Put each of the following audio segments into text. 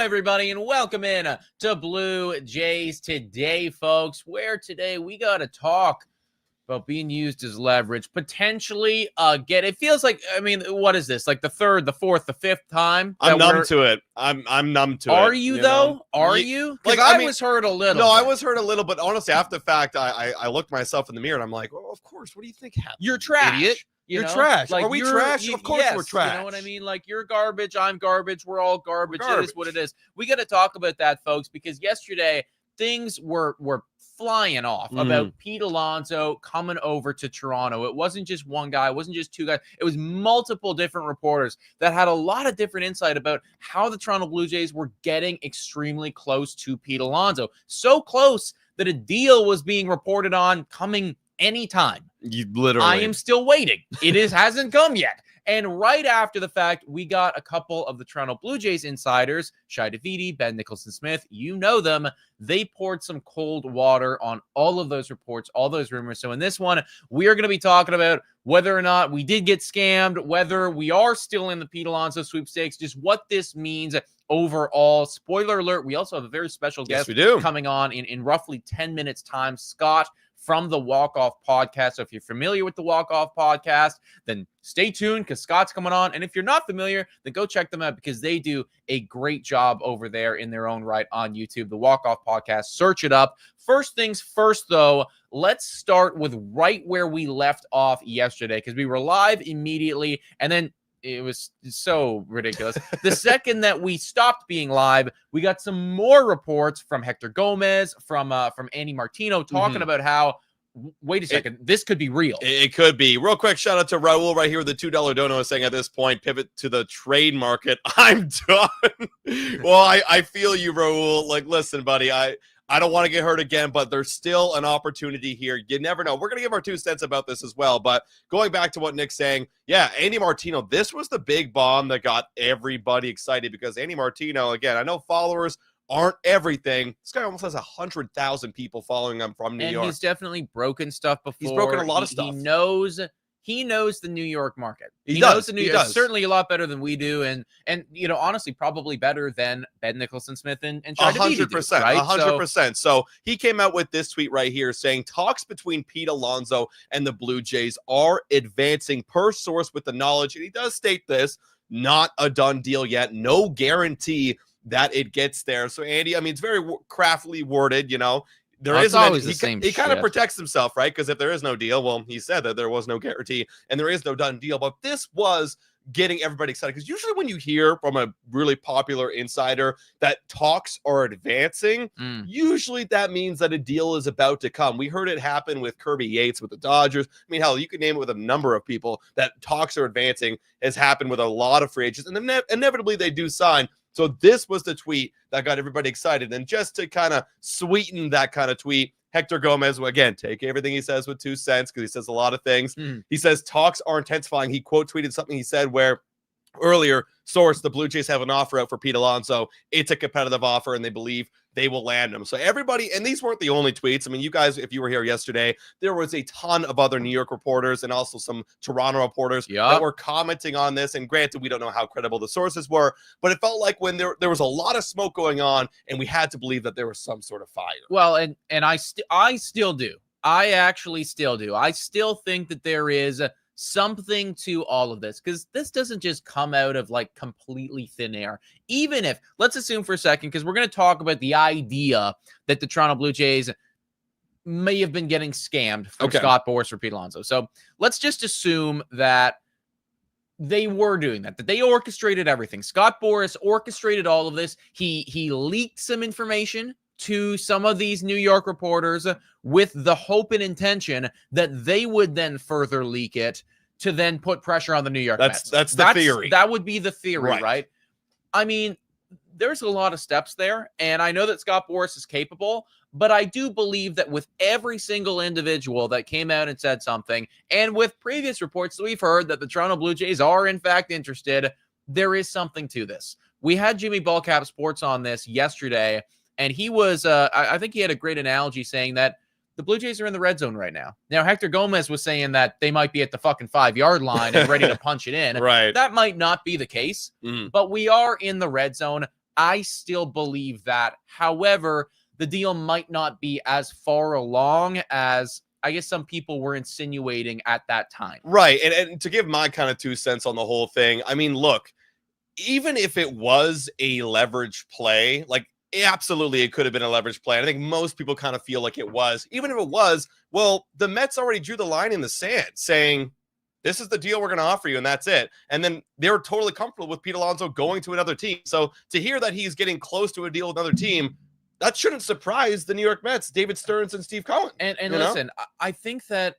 everybody, and welcome in to Blue Jays Today, folks, where today we got to talk about being used as leverage, potentially again. It feels like, I mean, what is this? Like the third, the fourth, the fifth time? I'm numb to it. I'm numb to it. Are you though? Are you? Because I was hurt a little. No, I was hurt a little, but honestly, after the fact, I looked myself in the mirror and I'm like, well, of course. What do you think happened? You're trash. Idiot. You're trash. Like, are we trash? Of course we're trash. You know what I mean? Like, you're garbage. I'm garbage. We're all garbage. It is what it is. We got to talk about that, folks, because yesterday things were flying off about Pete Alonso coming over to Toronto. It wasn't just one guy. It wasn't just two guys. It was multiple different reporters that had a lot of different insight about how the Toronto Blue Jays were getting extremely close to Pete Alonso. So close that a deal was being reported on coming anytime. Literally. I am still waiting. It hasn't come yet. And right after the fact, we got a couple of the Toronto Blue Jays insiders, Davidi, Ben Nicholson Smith. You know them. They poured some cold water on all of those reports, all those rumors. So in this one, we are going to be talking about whether or not we did get scammed, whether we are still in the Pete Alonso sweepstakes, just what this means overall. Spoiler alert, we also have a very special guest coming on in roughly 10 minutes time, Scott from the Walk Off podcast. So if you're familiar with the Walk Off podcast, then stay tuned because Scott's coming on. And if you're not familiar, then go check them out because they do a great job over there in their own right on YouTube. The Walk Off podcast, search it up. First things first, though, let's start with right where we left off yesterday because we were live immediately and then it was so ridiculous. The second that we stopped being live, we got some more reports from Hector Gomez, from Andy Martino talking about how, wait a second, this could be real. It could be. Real quick, shout out to Raul right here with the $2 dono saying at this point, pivot to the trade market. I'm done. Well, I feel you, Raul. Like, listen, buddy, I don't want to get hurt again, but there's still an opportunity here. You never know. We're going to give our 2 cents about this as well. But going back to what Nick's saying, yeah, Andy Martino, this was the big bomb that got everybody excited because Andy Martino, again, I know followers aren't everything. This guy almost has 100,000 people following him from New York. And he's definitely broken stuff before. He's broken a lot of stuff. He knows the New York market. He knows the New York. Certainly a lot better than we do, and you know, honestly, probably better than Ben Nicholson Smith and 100%, right? 100%. So he came out with this tweet right here saying talks between Pete Alonso and the Blue Jays are advancing per source with the knowledge, and he does state this, not a done deal yet, no guarantee that it gets there. So Andy, I mean, it's very craftily worded, you know. There is always the same. He kind of protects himself, right? Because if there is no deal, well, he said that there was no guarantee and there is no done deal. But this was getting everybody excited because usually when you hear from a really popular insider that talks are advancing, usually that means that a deal is about to come. We heard it happen with Kirby Yates with the Dodgers. I mean, hell, you could name it with a number of people that talks are advancing has happened with a lot of free agents, and then inevitably they do sign. So this was the tweet that got everybody excited. And just to kind of sweeten that kind of tweet, Hector Gomez, again, take everything he says with 2 cents because he says a lot of things. He says talks are intensifying. He quote tweeted something he said where earlier, source, the Blue Jays have an offer out for Pete Alonso. It's a competitive offer, and they believe they will land him. So everybody, and these weren't the only tweets. I mean, you guys, if you were here yesterday, there was a ton of other New York reporters and also some Toronto reporters that were commenting on this. And granted, we don't know how credible the sources were, but it felt like when there was a lot of smoke going on, and we had to believe that there was some sort of fire. Well, and I still do. I actually still do. I still think that there is something to all of this because this doesn't just come out of like completely thin air. Even if, let's assume for a second, because we're going to talk about the idea that the Toronto Blue Jays may have been getting scammed from Scott Boras for Pete Alonso. So let's just assume that they were doing that they orchestrated everything. Scott Boras orchestrated all of this. He leaked some information to some of these New York reporters with the hope and intention that they would then further leak it to then put pressure on the New York Mets. That's the theory. That would be the theory, right? I mean, there's a lot of steps there, and I know that Scott Boras is capable, but I do believe that with every single individual that came out and said something, and with previous reports that we've heard that the Toronto Blue Jays are in fact interested, there is something to this. We had Jimmy Ballcap Sports on this yesterday, and he was, I think he had a great analogy saying that the Blue Jays are in the red zone right now. Now, Hector Gomez was saying that they might be at the fucking 5-yard line and ready to punch it in. Right. That might not be the case, but we are in the red zone. I still believe that. However, the deal might not be as far along as I guess some people were insinuating at that time. Right. And to give my kind of 2 cents on the whole thing, I mean, look, even if it was a leverage play, like absolutely it could have been a leverage play. I think most people kind of feel like it was. Even if it was, well, the Mets already drew the line in the sand saying, this is the deal we're going to offer you, and that's it. And then they're totally comfortable with Pete Alonso going to another team. So to hear that he's getting close to a deal with another team, that shouldn't surprise the New York Mets, David Stearns and Steve Cohen. And listen, I think that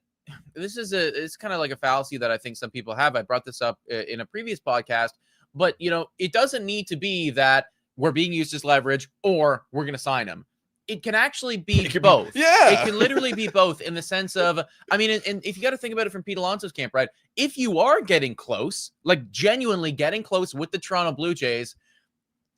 it's kind of like a fallacy that I think some people have. I brought this up in a previous podcast, but it doesn't need to be that we're being used as leverage or we're going to sign him. It can actually be both. It can literally be both in the sense of, I mean, and if you got to think about it from Pete Alonso's camp, right? If you are getting close, like genuinely getting close with the Toronto Blue Jays,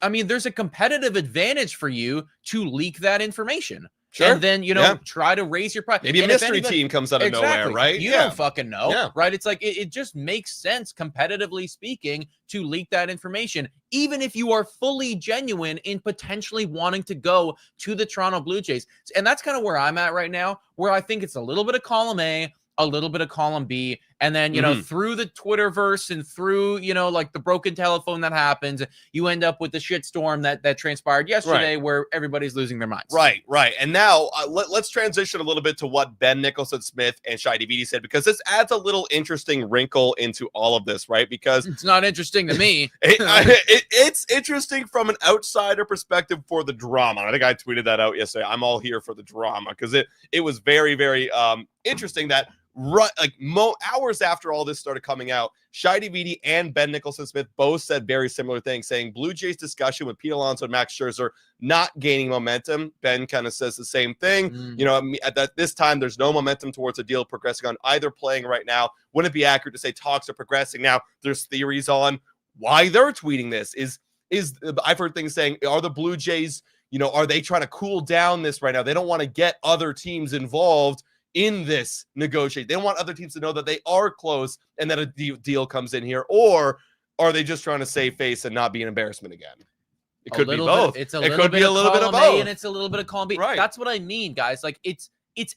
I mean, there's a competitive advantage for you to leak that information. Sure. And then, try to raise your price. Maybe a mystery team comes out of nowhere, right? You don't fucking know, right? It's like, it just makes sense, competitively speaking, to leak that information, even if you are fully genuine in potentially wanting to go to the Toronto Blue Jays. And that's kind of where I'm at right now, where I think it's a little bit of column A, a little bit of column B, and then, through the Twitterverse and through, like the broken telephone that happens, you end up with the shitstorm that transpired yesterday where everybody's losing their minds. Right. And now let's transition a little bit to what Ben Nicholson Smith and Shai Davidi said, because this adds a little interesting wrinkle into all of this, right? Because it's not interesting to me. It's interesting from an outsider perspective for the drama. I think I tweeted that out yesterday. I'm all here for the drama because it was very, very interesting that hours after all this started coming out, Shai Davidi and Ben Nicholson Smith both said very similar things, saying Blue Jays discussion with Pete Alonso and Max Scherzer not gaining momentum. Ben kind of says the same thing. At this time, there's no momentum towards a deal progressing on either playing right now. Wouldn't it be accurate to say talks are progressing? Now, there's theories on why they're tweeting this. I've heard things saying, are the Blue Jays, are they trying to cool down this right now? They don't want to get other teams involved in this negotiation. They don't want other teams to know that they are close and that a deal comes in here. Or are they just trying to save face and not be an embarrassment again? It could be both. It could be a little bit of both. And it's a little bit of column B. Right. That's what I mean, guys. Like it's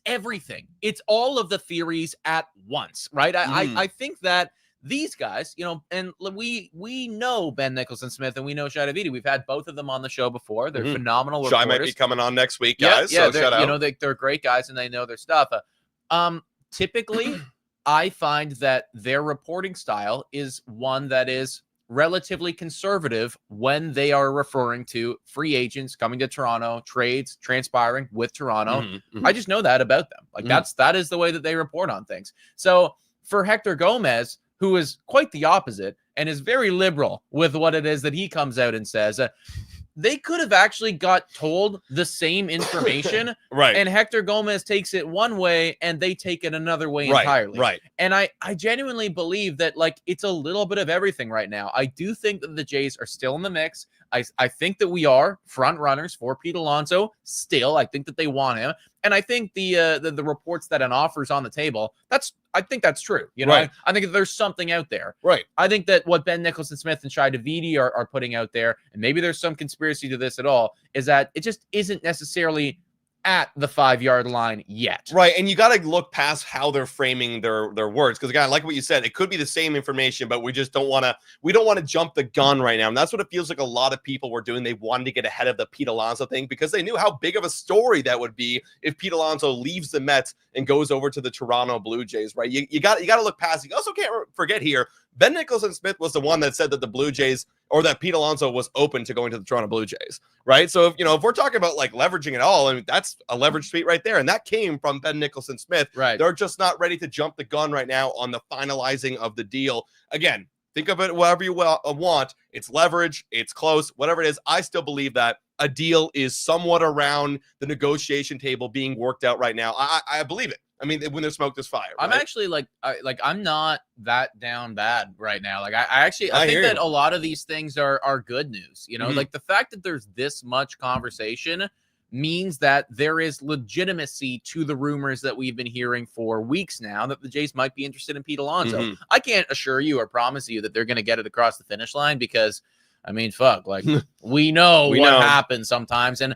everything. It's all of the theories at once, right? I think that these guys, and we know Ben Nicholson Smith and we know Shai Davidi. We've had both of them on the show before. They're phenomenal reporters. Shai might be coming on next week, guys. Yeah, so shout out. They're great guys and they know their stuff. Typically, I find that their reporting style is one that is relatively conservative when they are referring to free agents coming to Toronto, trades transpiring with Toronto. I just know that about them. Like that is the way that they report on things. So for Hector Gomez, who is quite the opposite and is very liberal with what it is that he comes out and says, they could have actually got told the same information, right? And Hector Gomez takes it one way and they take it another way entirely. Right. And I genuinely believe that it's a little bit of everything right now. I do think that the Jays are still in the mix. I think that we are front runners for Pete Alonso still. I think that they want him. And I think the reports that an offer's on the table, I think that's true. I think that there's something out there. Right. I think that what Ben Nicholson Smith and Shai Davidi are putting out there, and maybe there's some conspiracy to this at all, is that it just isn't necessarily at the 5-yard line yet. Right. And you got to look past how they're framing their words. Because again, like what you said, it could be the same information, but we just don't want to jump the gun right now. And that's what it feels like a lot of people were doing. They wanted to get ahead of the Pete Alonso thing because they knew how big of a story that would be if Pete Alonso leaves the Mets and goes over to the Toronto Blue Jays, right? You got to look past. You also can't forget here, Ben Nicholson Smith was the one that said that the Blue Jays or that Pete Alonso was open to going to the Toronto Blue Jays, right? So if we're talking about leveraging it all, I mean, that's a leverage tweet right there. And that came from Ben Nicholson Smith. Right. They're just not ready to jump the gun right now on the finalizing of the deal. Again, think of it whatever you want. It's leverage. It's close. Whatever it is, I still believe that a deal is somewhat around the negotiation table being worked out right now. I believe it. I mean, when there's smoke, there's fire. Right? I'm actually I'm not that down bad right now. I think that a lot of these things are good news. Like the fact that there's this much conversation means that there is legitimacy to the rumors that we've been hearing for weeks now that the Jays might be interested in Pete Alonso. I can't assure you or promise you that they're going to get it across the finish line because I mean, fuck, like we know We what know. happens sometimes. And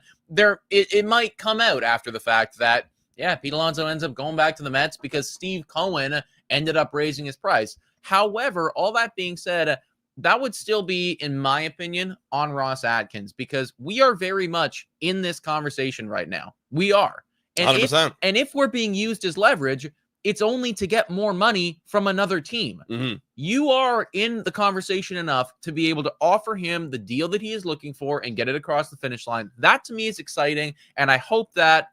it might come out after the fact that, yeah, Pete Alonso ends up going back to the Mets because Steve Cohen ended up raising his price. However, all that being said, that would still be, in my opinion, on Ross Atkins, because we are very much in this conversation right now. We are. And 100%. if we're being used as leverage, it's only to get more money from another team. Mm-hmm. You are in the conversation enough to be able to offer him the deal that he is looking for and get it across the finish line. That to me is exciting, and I hope that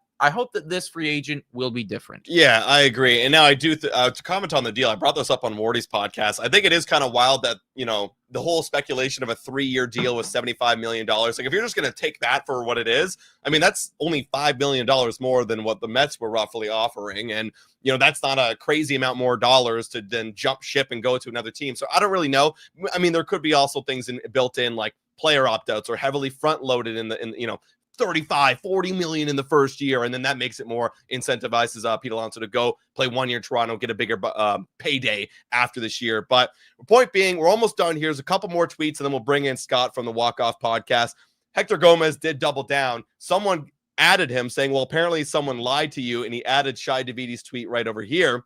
this free agent will be different. Yeah, I agree. And now I do to comment on the deal. I brought this up on Wardy's podcast. I think it is kind of wild that, you know, the whole speculation of a 3-year deal with $75 million. Like, if you're just going to take that for what it is, I mean, that's only $5 million more than what the Mets were roughly offering. And, you know, that's not a crazy amount more dollars to then jump ship and go to another team. So I don't really know. I mean, there could be also things built in, like player opt-outs or heavily front loaded in you know, 35, 40 million in the first year. And then that makes it more incentivizes Pete Alonso to go play 1 year in Toronto, get a bigger payday after this year. But point being, we're almost done. Here's a couple more tweets, and then we'll bring in Scott from the Walk Off podcast. Hector Gomez did double down. Someone added him saying, well, apparently someone lied to you. And he added Shai Davidi's tweet right over here.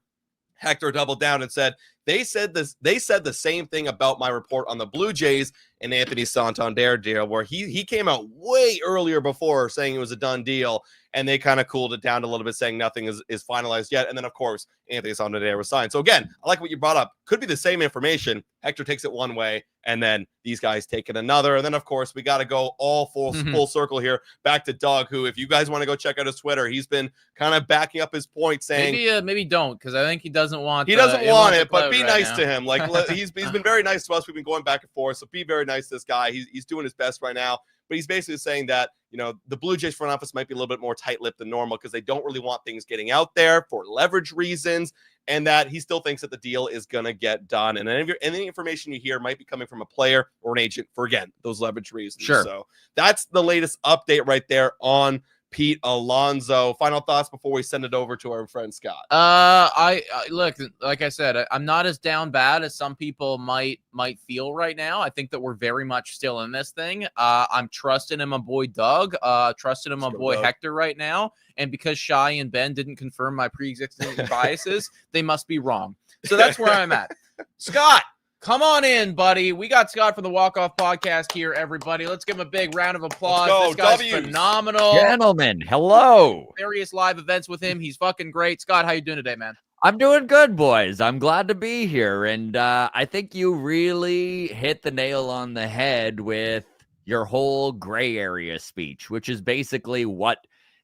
Hector doubled down and said, they said the same thing about my report on the Blue Jays and Anthony Santander deal, where he came out way earlier before saying it was a done deal, and they kind of cooled it down a little bit, saying nothing is finalized yet. And then, of course, Anthony Santander was signed. So again, I like what you brought up. Could be the same information. Hector takes it one way, and then these guys take it another. And then, of course, we got to go all full circle here back to Doug, who, if you guys want to go check out his Twitter, he's been kind of backing up his point, saying maybe don't, because I think he doesn't want it, but be right nice now. to him. Like, he's been very nice to us. We've been going back and forth, so be very nice to this guy. He's doing his best right now, but he's basically saying that, you know, the Blue Jays front office might be a little bit more tight-lipped than normal because they don't really want things getting out there for leverage reasons, and that he still thinks that the deal is going to get done. And any information you hear might be coming from a player or an agent for, again, those leverage reasons. Sure. So that's the latest update right there on Pete Alonso. Final thoughts before we send it over to our friend Scott. I look, like I said, I'm not as down bad as some people might feel right now. I think that we're very much still in this thing. I'm trusting in my boy Doug, trusting in my boy Doug. Hector right now. And because Shai and Ben didn't confirm my pre-existing biases, they must be wrong. So that's where I'm at. Scott, come on in, buddy. We got Scott from the Walk Off podcast here, everybody. Let's give him a big round of applause. Let's This go. guy's W's. phenomenal. Gentlemen, hello. Various live events with him. He's fucking great. Scott, how you doing today, man? I'm doing good, boys. I'm glad to be here. And I think you really hit the nail on the head with your whole gray area speech, which is basically what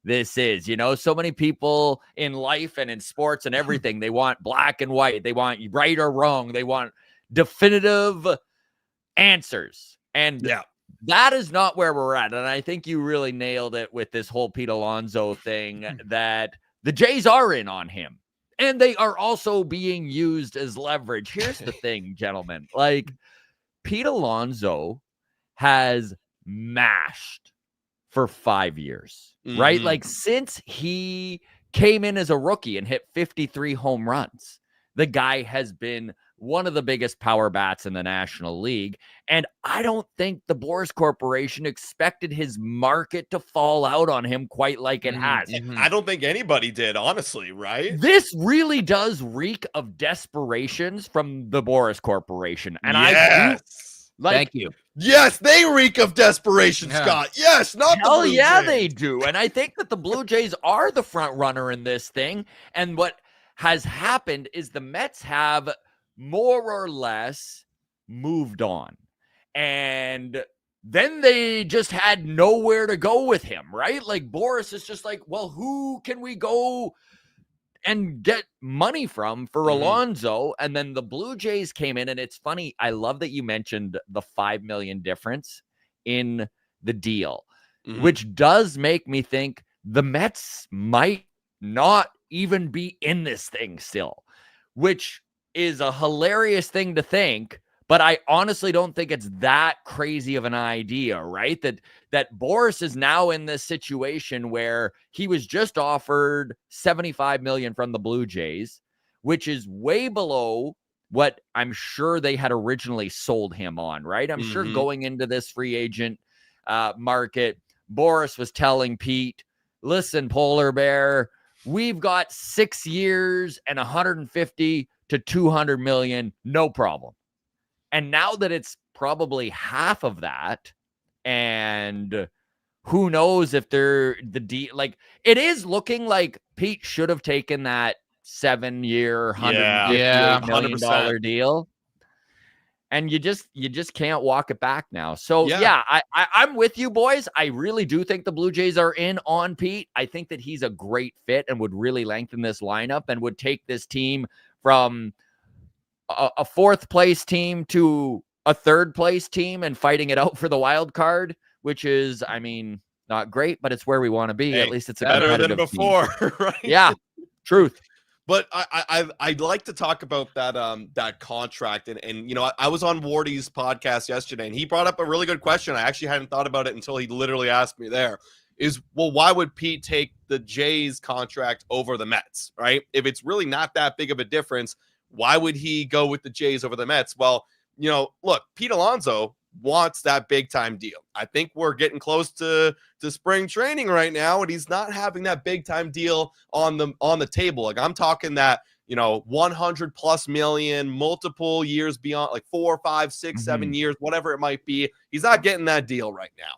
this is. You know, so many people in life and in sports and everything, they want black and white. They want right or wrong. They want definitive answers. And Yeah. that is not where we're at. And I think you really nailed it with this whole Pete Alonso thing, that the Jays are in on him. And they are also being used as leverage. Here's the thing, gentlemen. Like, Pete Alonso has mashed for 5 years, right? Mhm. Like, since he came in as a rookie and hit 53 home runs, the guy has been one of the biggest power bats in the National League. And I don't think the Boras Corporation expected his market to fall out on him quite like it has. I don't think anybody did, honestly, right? This really does reek of desperations from the Boras Corporation. And I do, yes. like, Thank you. Yes, they reek of desperation, Yeah. Scott. Yes, not the hell Blue yeah, Jays. they do. And I think that the Blue Jays are the front runner in this thing. And what has happened is the Mets have more or less moved on. And then they just had nowhere to go with him, right? Like, Boras is just like, well, who can we go and get money from for Alonso? And then the Blue Jays came in, and it's funny. I love that you mentioned the $5 million difference in the deal, which does make me think the Mets might not even be in this thing still, which is a hilarious thing to think. But I honestly don't think it's that crazy of an idea, right? That Boras is now in this situation where he was just offered $75 million from the Blue Jays, which is way below what I'm sure they had originally sold him on, right? I'm sure Mhm. going into this free agent market, Boras was telling Pete, listen, Polar Bear, we've got 6 years and 150 to 200 million, no problem. And now that it's probably half of that, and who knows if they're like it is looking like Pete should have taken that 7-year, Yeah, Yeah. $158 million 100%. deal. And you just can't walk it back now. So Yeah. I'm with you, boys. I really do think the Blue Jays are in on Pete. I think that he's a great fit and would really lengthen this lineup and would take this team from a fourth place team to a third place team and fighting it out for the wild card, which is, I mean, not great, but it's where we want to be. Hey, At least it's a better than competitive team. before, right? Yeah, truth. But I'd like to talk about that that contract and you know I was on Wardy's podcast yesterday and he brought up a really good question. I actually hadn't thought about it until he literally asked me there. Is well, why would Pete take the Jays contract over the Mets, right? If it's really not that big of a difference, why would he go with the Jays over the Mets? Well, you know, look, Pete Alonso wants that big time deal. I think we're getting close to spring training right now, and he's not having that big time deal on the table. Like I'm talking that, you know, 100 plus million, multiple years beyond, like 4, 5, 6, 7 years, whatever it might be. He's not getting that deal right now.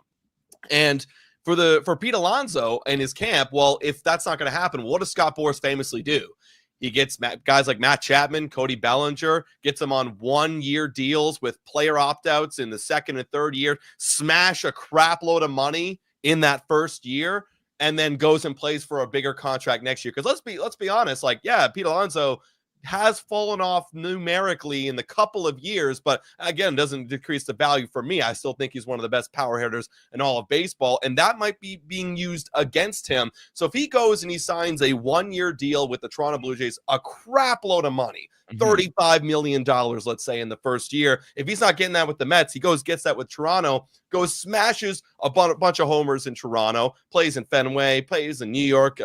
And for Pete Alonso and his camp, well, if that's not going to happen, what does Scott Boras famously do? He gets guys like Matt Chapman, Cody Bellinger, gets them on 1-year deals with player opt-outs in the second and third year, smash a crap load of money in that first year, and then goes and plays for a bigger contract next year. Because let's be honest, like, yeah, Pete Alonso has fallen off numerically in the couple of years, but again, doesn't decrease the value for me. I still think he's one of the best power hitters in all of baseball, and that might be being used against him. So if he goes and he signs a 1-year deal with the Toronto Blue Jays, a crap load of money, $35 million, let's say, in the first year. If he's not getting that with the Mets, he gets that with Toronto, goes smashes a bunch of homers in Toronto, plays in Fenway, plays in New York,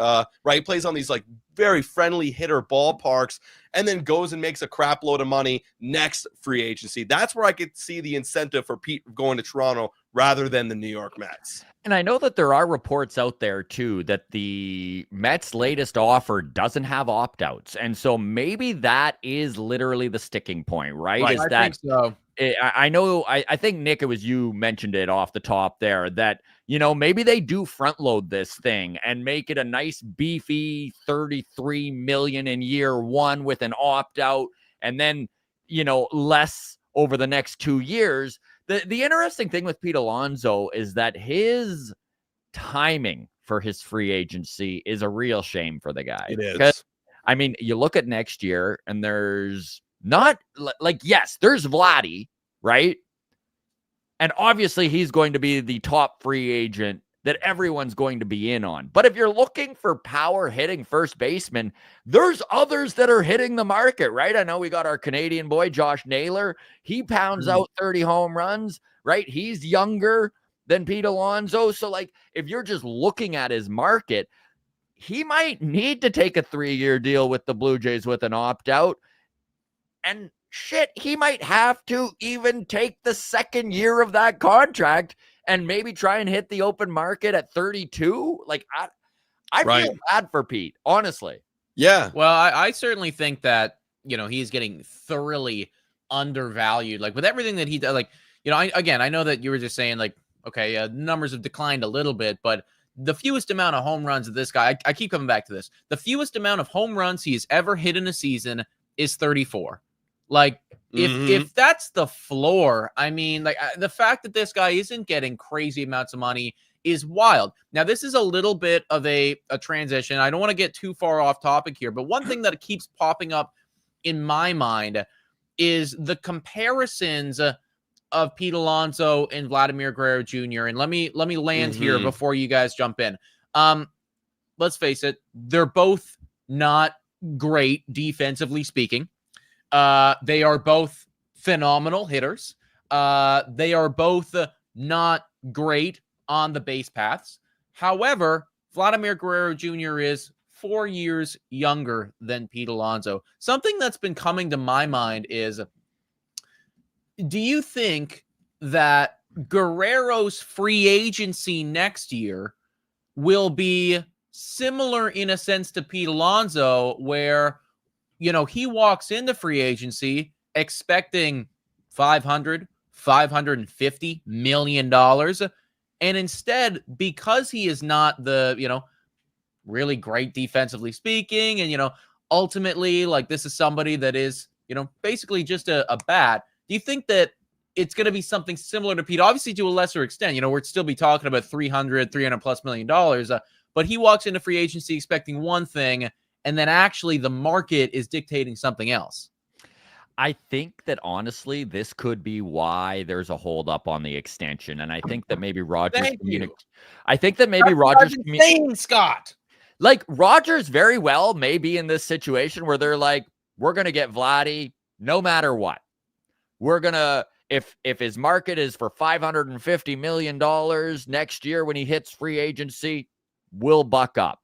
right? Plays on these like very friendly hitter ballparks, and then goes and makes a crap load of money next free agency. That's where I could see the incentive for Pete going to Toronto rather than the New York Mets. And I know that there are reports out there, too, that the Mets' latest offer doesn't have opt-outs. And so maybe that is literally the sticking point, right? I think so. I know, I think, Nick, it was you mentioned it off the top there that, you know, maybe they do front load this thing and make it a nice beefy 33 million in year one with an opt-out and then, you know, less over the next 2 years. The interesting thing with Pete Alonso is that his timing for his free agency is a real shame for the guy. It is. I mean, you look at next year and there's not like, yes, there's Vladdy, right? And obviously he's going to be the top free agent that everyone's going to be in on. But if you're looking for power hitting first baseman, there's others that are hitting the market, right? I know we got our Canadian boy, Josh Naylor. He pounds out 30 home runs, right? He's younger than Pete Alonso. So, like, if you're just looking at his market, he might need to take a 3-year deal with the Blue Jays with an opt-out. And shit, he might have to even take the second year of that contract and maybe try and hit the open market at 32. Like, I feel bad for Pete, honestly. Yeah. Well, I certainly think that, you know, he's getting thoroughly undervalued. Like with everything that he does, like, you know, I know that you were just saying like, okay, numbers have declined a little bit, but the fewest amount of home runs of this guy, I keep coming back to this. The fewest amount of home runs he has ever hit in a season is 34. Like, if that's the floor, I mean, like the fact that this guy isn't getting crazy amounts of money is wild. Now, this is a little bit of a transition. I don't want to get too far off topic here, but one thing that keeps popping up in my mind is the comparisons of Pete Alonso and Vladimir Guerrero Jr. And let me land here before you guys jump in. Let's face it, they're both not great defensively speaking. They are both phenomenal hitters. They are both not great on the base paths. However, Vladimir Guerrero Jr. is 4 years younger than Pete Alonso. Something that's been coming to my mind is, do you think that Guerrero's free agency next year will be similar in a sense to Pete Alonso, where, he walks into free agency expecting $550 million. And instead, because he is not the, really great defensively speaking, and, ultimately, like, this is somebody that is, basically just a bat. Do you think that it's going to be something similar to Pete, obviously to a lesser extent? We'd still be talking about $300 plus million, but he walks into free agency expecting one thing, and then actually the market is dictating something else. I think that honestly, this could be why there's a hold up on the extension, and I think that maybe Rogers. I think that maybe Rogers. Scott. Like, Rogers very well may be in this situation where they're like, we're gonna get Vladdy no matter what. We're gonna. If his market is for $550 million next year when he hits free agency, we'll buck up.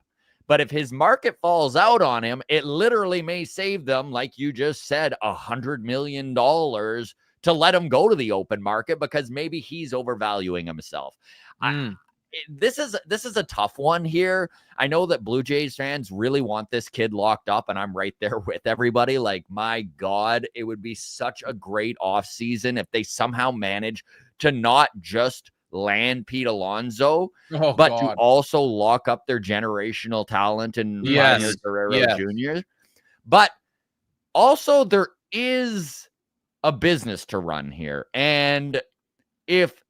But if his market falls out on him, it literally may save them, like you just said, $100 million to let him go to the open market because maybe he's overvaluing himself. This is a tough one here. I know that Blue Jays fans really want this kid locked up, and I'm right there with everybody. Like, my God, it would be such a great offseason if they somehow manage to not just land Pete Alonso, but to also lock up their generational talent in Guerrero Jr. But also, there is a business to run here. And if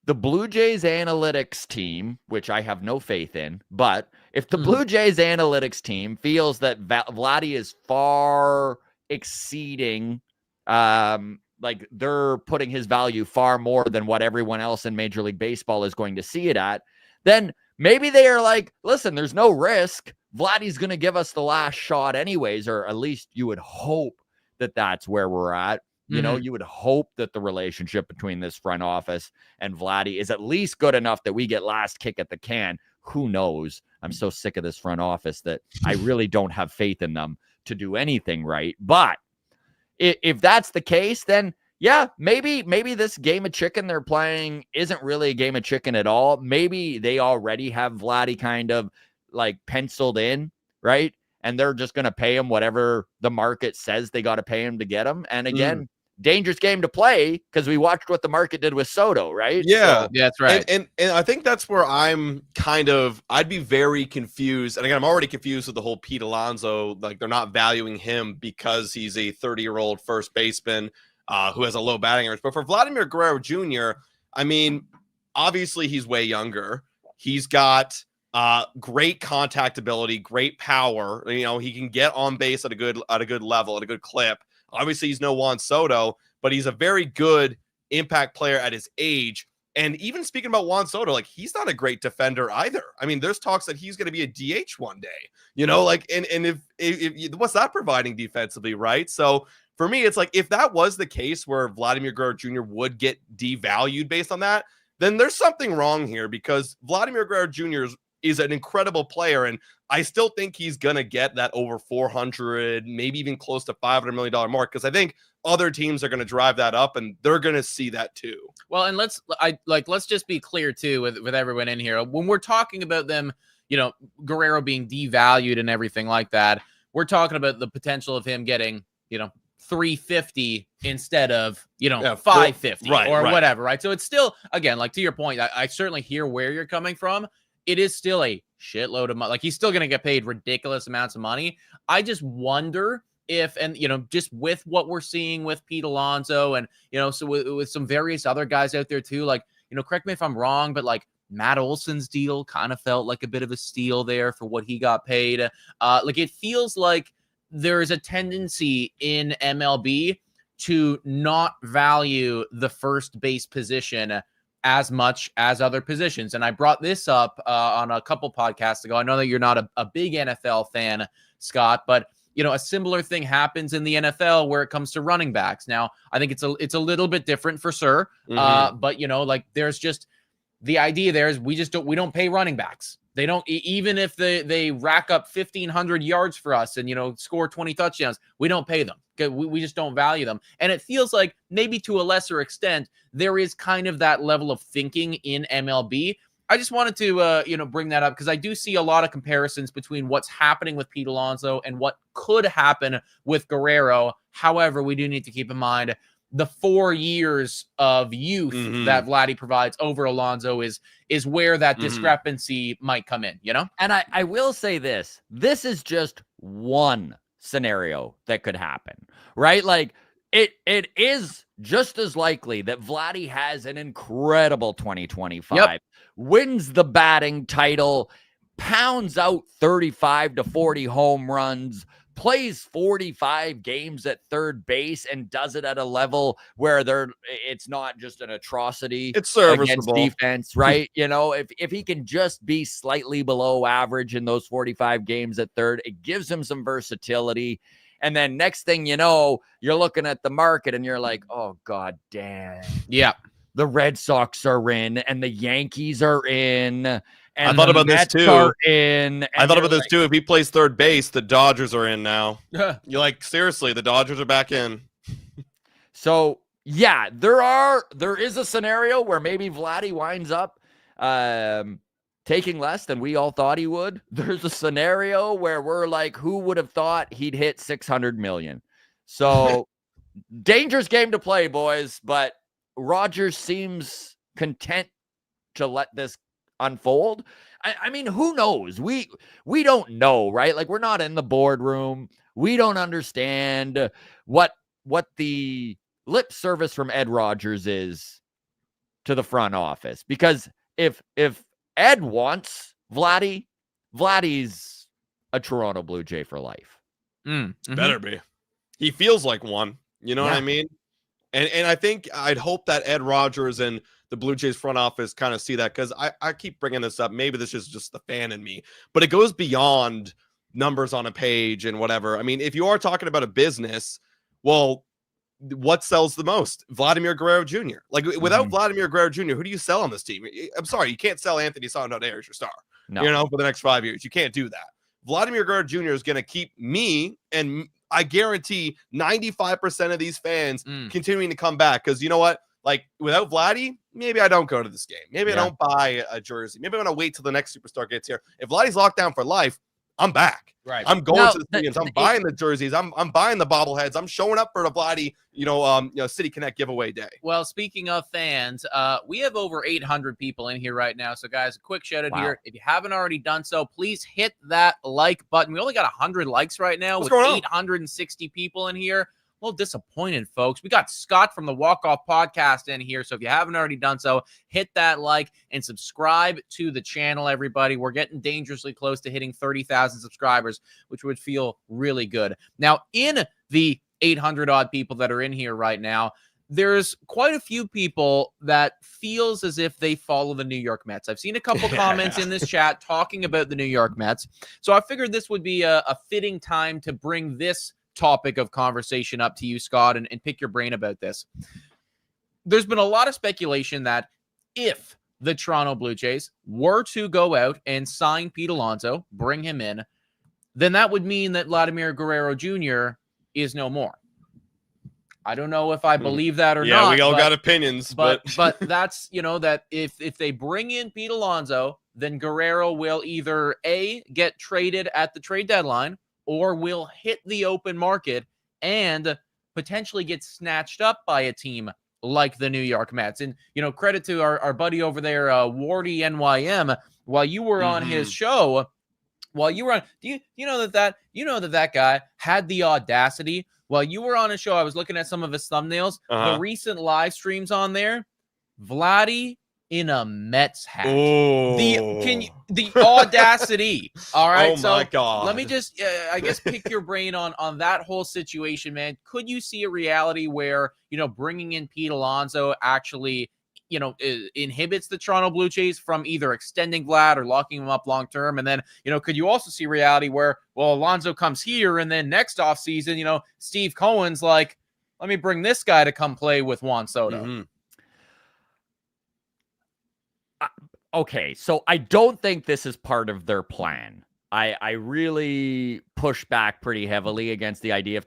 the Blue Jays analytics team, which I have no faith in, but if the Blue Jays analytics team feels that Vladdy is far exceeding, like they're putting his value far more than what everyone else in Major League Baseball is going to see it at, then maybe they are like, listen, there's no risk. Vladdy's going to give us the last shot anyways, or at least you would hope that that's where we're at. You would hope that the relationship between this front office and Vladdy is at least good enough that we get last kick at the can. Who knows? I'm so sick of this front office that I really don't have faith in them to do anything right. But if that's the case, then yeah, maybe this game of chicken they're playing isn't really a game of chicken at all. Maybe they already have Vladdy kind of like penciled in, right? And they're just going to pay him whatever the market says they got to pay him to get him. And again, dangerous game to play because we watched what the market did with Soto, right? Yeah, so, that's right. And I think that's where I'd be very confused. And again, I'm already confused with the whole Pete Alonso, like they're not valuing him because he's a 30-year-old first baseman who has a low batting average. But for Vladimir Guerrero Jr., I mean, obviously he's way younger. He's got great contact ability, great power. He can get on base at a good level, at a good clip. Obviously, he's no Juan Soto, but he's a very good impact player at his age. And even speaking about Juan Soto, like he's not a great defender either. I mean, there's talks that he's going to be a DH one day. And if what's that providing defensively, right? So for me, it's like if that was the case where Vladimir Guerrero Jr. would get devalued based on that, then there's something wrong here because Vladimir Guerrero Jr. is an incredible player, and I still think he's gonna get that over 400, maybe even close to $500 million mark, because I think other teams are gonna drive that up, and they're gonna see that too. Well, and let's just be clear too with everyone in here when we're talking about them, Guerrero being devalued and everything like that. We're talking about the potential of him getting, 350 instead of 550 or whatever, right? So it's still, again, like to your point, I certainly hear where you're coming from. It is still a shitload of money. Like he's still going to get paid ridiculous amounts of money. I just wonder if, and just with what we're seeing with Pete Alonso and, so with some various other guys out there too, like, correct me if I'm wrong, but like Matt Olson's deal kind of felt like a bit of a steal there for what he got paid. Like it feels like there's a tendency in MLB to not value the first base position as much as other positions. And I brought this up on a couple podcasts ago. I know that you're not a big NFL fan, Scott, but a similar thing happens in the NFL where it comes to running backs. Now, I think it's a little bit different for sure. But like there's just the idea there is we don't pay running backs They don't, even if they rack up 1,500 yards for us and, score 20 touchdowns, we don't pay them. We just don't value them. And it feels like maybe to a lesser extent, there is kind of that level of thinking in MLB. I just wanted to, bring that up because I do see a lot of comparisons between what's happening with Pete Alonso and what could happen with Guerrero. However, we do need to keep in mind the 4 years of youth that Vladdy provides over Alonso is where that discrepancy might come in, And I will say this is just one scenario that could happen, right? Like it is just as likely that Vladdy has an incredible 2025, wins the batting title, pounds out 35 to 40 home runs, plays 45 games at third base and does it at a level where it's not just an atrocity. It's serviceable against defense, right? If he can just be slightly below average in those 45 games at third, it gives him some versatility. And then next thing you know, you're looking at the market and you're like, oh, God damn. Yeah. The Red Sox are in and the Yankees are in. And I thought about this too. I thought about this too. If he plays third base, the Dodgers are in now. You're like, seriously, the Dodgers are back in. So yeah, there is a scenario where maybe Vladdy winds up taking less than we all thought he would. There's a scenario where we're like, who would have thought he'd hit 600 million? So dangerous game to play, boys. But Rogers seems content to let this unfold. I mean, who knows? We don't know, right? Like, we're not in the boardroom. We don't understand what the lip service from Ed Rogers is to the front office. Because if Ed wants Vladdy's a Toronto Blue Jay for life. Better be. He feels like one. You know what I mean? And I think I'd hope that Ed Rogers and the Blue Jays front office kind of see that, because I keep bringing this up. Maybe this is just the fan in me, but it goes beyond numbers on a page and whatever. I mean, if you are talking about a business, well, what sells the most? Vladimir Guerrero Jr. Like, without Vladimir Guerrero Jr., who do you sell on this team? I'm sorry, you can't sell Anthony Santander as your star. No. For the next 5 years. You can't do that. Vladimir Guerrero Jr. is going to keep me, and I guarantee 95% of these fans continuing to come back, because you know what? Like, without Vladdy, maybe I don't go to this game. Maybe I don't buy a jersey. Maybe I'm going to wait till the next superstar gets here. If Vladdy's locked down for life, I'm back. Right. I'm going to the stadiums. I'm buying the jerseys. I'm buying the bobbleheads. I'm showing up for the Vladdy, City Connect giveaway day. Well, speaking of fans, we have over 800 people in here right now. So, guys, a quick shout out here. If you haven't already done so, please hit that like button. We only got 100 likes right now with 860 people in here. A little disappointed, folks. We got Scott from the Walk Off Podcast in here. So if you haven't already done so, hit that like and subscribe to the channel, everybody. We're getting dangerously close to hitting 30,000 subscribers, which would feel really good. Now, in the 800 odd people that are in here right now, there's quite a few people that feels as if they follow the New York Mets. I've seen a couple comments in this chat talking about the New York Mets. So I figured this would be a fitting time to bring this topic of conversation up to you, Scott, and pick your brain about this. There's been a lot of speculation that if the Toronto Blue Jays were to go out and sign Pete Alonso, bring him in, then that would mean that Vladimir Guerrero Jr. is no more. I don't know if I believe that or not. Yeah, we all got opinions, but that's, that if they bring in Pete Alonso, then Guerrero will either A, get traded at the trade deadline, or will hit the open market and potentially get snatched up by a team like the New York Mets. And, credit to our buddy over there, Wardy NYM, while you were on his show, do you know that guy had the audacity while you were on his show? I was looking at some of his thumbnails, the recent live streams on there, Vladdy in a Mets hat. The audacity. All right. Oh my God. Let me just, I guess, pick your brain on that whole situation, man. Could you see a reality where, bringing in Pete Alonso actually, inhibits the Toronto Blue Jays from either extending Vlad or locking him up long term? And then, could you also see reality where, well, Alonso comes here and then next offseason, Steve Cohen's like, let me bring this guy to come play with Juan Soto. Okay, so I don't think this is part of their plan. I really push back pretty heavily against the idea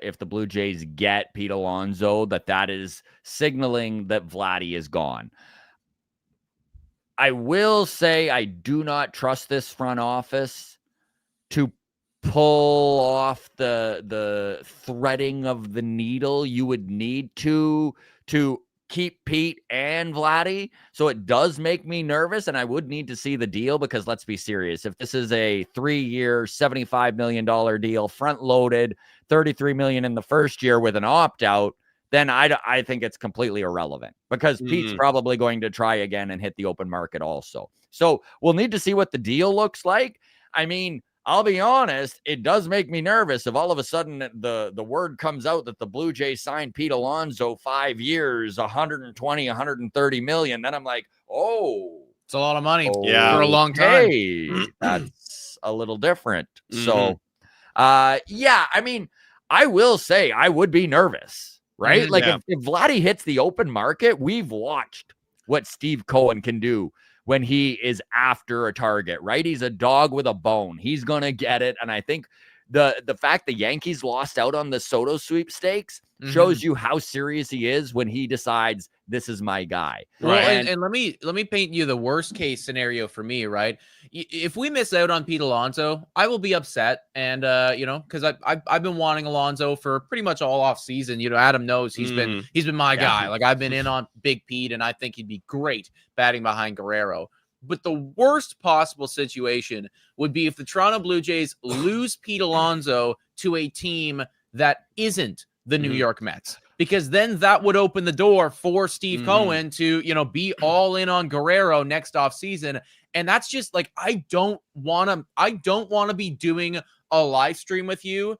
if the Blue Jays get Pete Alonso, that is signaling that Vladdy is gone. I will say I do not trust this front office to pull off the threading of the needle you would need to keep Pete and Vladdy. So it does make me nervous, and I would need to see the deal because let's be serious. If this is a 3-year, $75 million deal, front-loaded, $33 million in the first year with an opt-out, then I think it's completely irrelevant because Pete's probably going to try again and hit the open market also. So we'll need to see what the deal looks like. I mean, I'll be honest, it does make me nervous if all of a sudden the word comes out that the Blue Jays signed Pete Alonso 5 years, 120, 130 million. Then I'm like, oh, it's a lot of money Yeah. for a long time. Hey, that's a little different. So, yeah, I mean, I will say I would be nervous, right? Like if Vladdy hits the open market, we've watched what Steve Cohen can do when he is after a target, right? He's a dog with a bone. He's going to get it. And I think the fact the Yankees lost out on the Soto sweepstakes shows you how serious he is when he decides this is my guy. Well, and let me paint you the worst case scenario for me, right? If we miss out on Pete Alonso, I will be upset. And, because I've been wanting Alonso for pretty much all off season. Adam knows he's been my guy. Like I've been in on Big Pete, and I think he'd be great batting behind Guerrero. But the worst possible situation would be if the Toronto Blue Jays lose Pete Alonso to a team that isn't the New York Mets, because then that would open the door for Steve Cohen to, be all in on Guerrero next off season. And that's just like, I don't want to be doing a live stream with you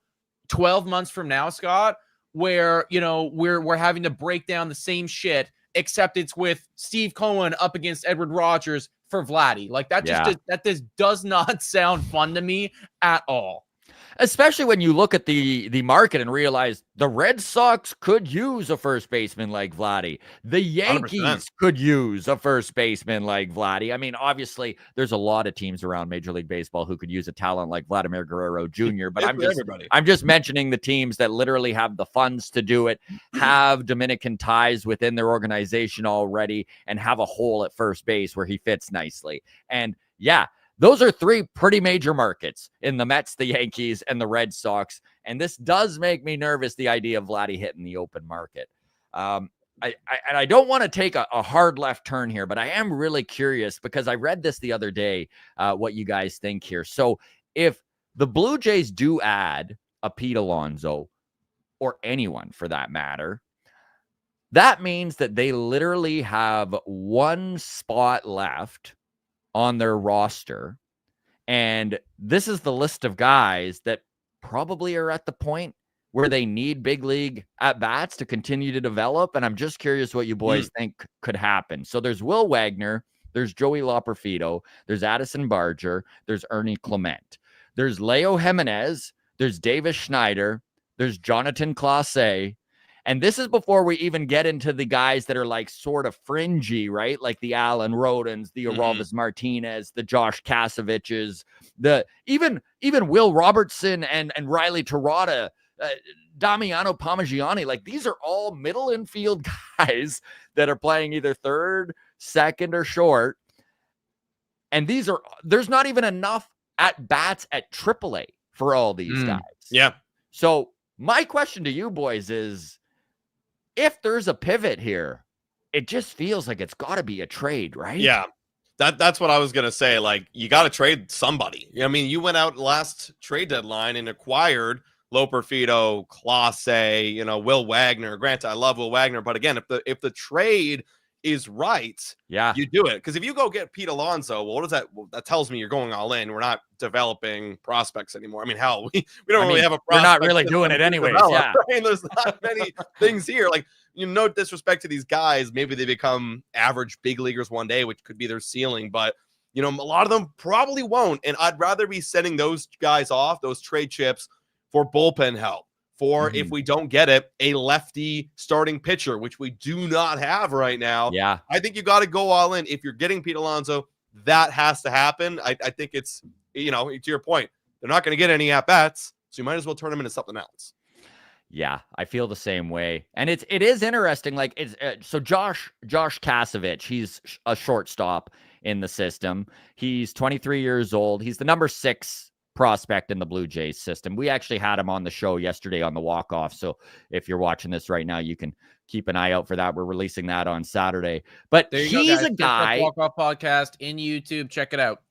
12 months from now, Scott, where, we're having to break down the same shit, except it's with Steve Cohen up against Edward Rogers for Vladdy. Like that just does not sound fun to me at all. Especially when you look at the market and realize the Red Sox could use a first baseman like Vladdy. The Yankees 100%. Could use a first baseman like Vladdy. I mean, obviously, there's a lot of teams around Major League Baseball who could use a talent like Vladimir Guerrero Jr., but I'm just mentioning the teams that literally have the funds to do it, have Dominican ties within their organization already, and have a hole at first base where he fits nicely. And yeah, those are 3 pretty major markets in the Mets, the Yankees, and the Red Sox. And this does make me nervous, the idea of Vladdy hitting the open market. I don't want to take a hard left turn here, but I am really curious because I read this the other day, what you guys think here. So if the Blue Jays do add a Pete Alonso, or anyone for that matter, that means that they literally have 1 spot left on their roster. And this is the list of guys that probably are at the point where they need big league at bats to continue to develop. And I'm just curious what you boys think could happen. So there's Will Wagner, there's Joey Loperfido, there's Addison Barger, there's Ernie Clement, there's Leo Jimenez, there's Davis Schneider, there's Jonathan Clase. And this is before we even get into the guys that are like sort of fringy, right? Like the Alan Rodens, the Aroldis Martinez, the Josh Kasoviches, even Will Robertson and Riley Terada, Damiano Parmigiani. Like these are all middle infield guys that are playing either third, second, or short. And there's not even enough at bats at AAA for all these guys. Yeah. So my question to you boys is, if there's a pivot here, it just feels like it's got to be a trade, right? Yeah, that's what I was going to say. Like, you got to trade somebody. I mean, you went out last trade deadline and acquired Loperfido, Clase, Will Wagner. Granted, I love Will Wagner, but again, if the trade is right, you do it. Because if you go get Pete Alonso, well, what does that? Well, that tells me you're going all in. We're not developing prospects anymore. I mean, hell, we don't really have a prospect. We're not really doing it anyways. Yeah. Right? There's not many things here. Like, no disrespect to these guys. Maybe they become average big leaguers one day, which could be their ceiling. But, a lot of them probably won't. And I'd rather be sending those guys off, those trade chips, for bullpen help. For if we don't get it, a lefty starting pitcher, which we do not have right now. Yeah. I think you got to go all in. If you're getting Pete Alonso, that has to happen. I think it's, to your point, they're not going to get any at-bats, so you might as well turn them into something else. Yeah, I feel the same way. And it is interesting. Like, it's so Josh Kasevich, he's a shortstop in the system. He's 23 years old. He's the number 6 prospect in the Blue Jays system. We actually had him on the show yesterday on the walk-off. So if you're watching this right now, you can keep an eye out for that. We're releasing that on Saturday. But he's a guy. Walk-off podcast in YouTube. Check it out.